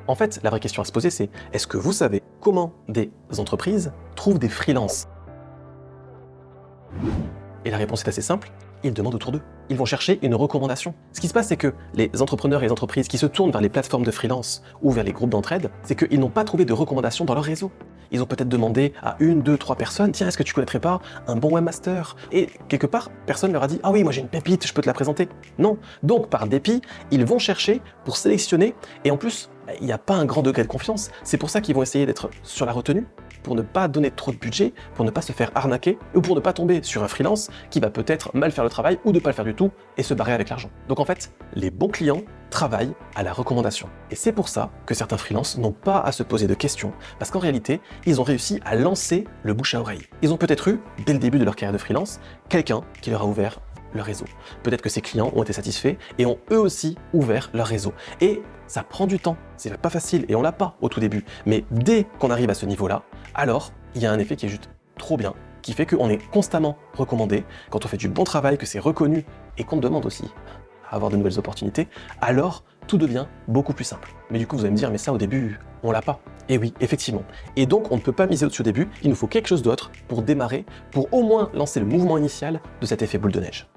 En fait, la vraie question à se poser, c'est est-ce que vous savez comment des entreprises trouvent des freelances? Et la réponse est assez simple, ils demandent autour d'eux. Ils vont chercher une recommandation. Ce qui se passe, c'est que les entrepreneurs et les entreprises qui se tournent vers les plateformes de freelance ou vers les groupes d'entraide, c'est qu'ils n'ont pas trouvé de recommandation dans leur réseau. Ils ont peut-être demandé à 1, 2, 3 personnes, tiens, est-ce que tu connaîtrais pas un bon webmaster? Et quelque part, personne leur a dit, ah oui, moi j'ai une pépite, je peux te la présenter. Non. Donc, par dépit, ils vont chercher pour sélectionner, et en plus, il n'y a pas un grand degré de confiance. C'est pour ça qu'ils vont essayer d'être sur la retenue, pour ne pas donner trop de budget, pour ne pas se faire arnaquer, ou pour ne pas tomber sur un freelance qui va peut-être mal faire le travail ou ne pas le faire du tout et se barrer avec l'argent. Donc en fait, les bons clients travaillent à la recommandation. Et c'est pour ça que certains freelances n'ont pas à se poser de questions, parce qu'en réalité, ils ont réussi à lancer le bouche à oreille. Ils ont peut-être eu, dès le début de leur carrière de freelance, quelqu'un qui leur a ouvert leur réseau. Peut-être que ces clients ont été satisfaits et ont eux aussi ouvert leur réseau. Et ça prend du temps, c'est pas facile et on l'a pas au tout début. Mais dès qu'on arrive à ce niveau-là, alors il y a un effet qui est juste trop bien, qui fait qu'on est constamment recommandé, quand on fait du bon travail, que c'est reconnu et qu'on demande aussi à avoir de nouvelles opportunités, alors tout devient beaucoup plus simple. Mais du coup, vous allez me dire, mais ça au début, on l'a pas. Et oui, effectivement. Et donc, on ne peut pas miser au-dessus au début, il nous faut quelque chose d'autre pour démarrer, pour au moins lancer le mouvement initial de cet effet boule de neige.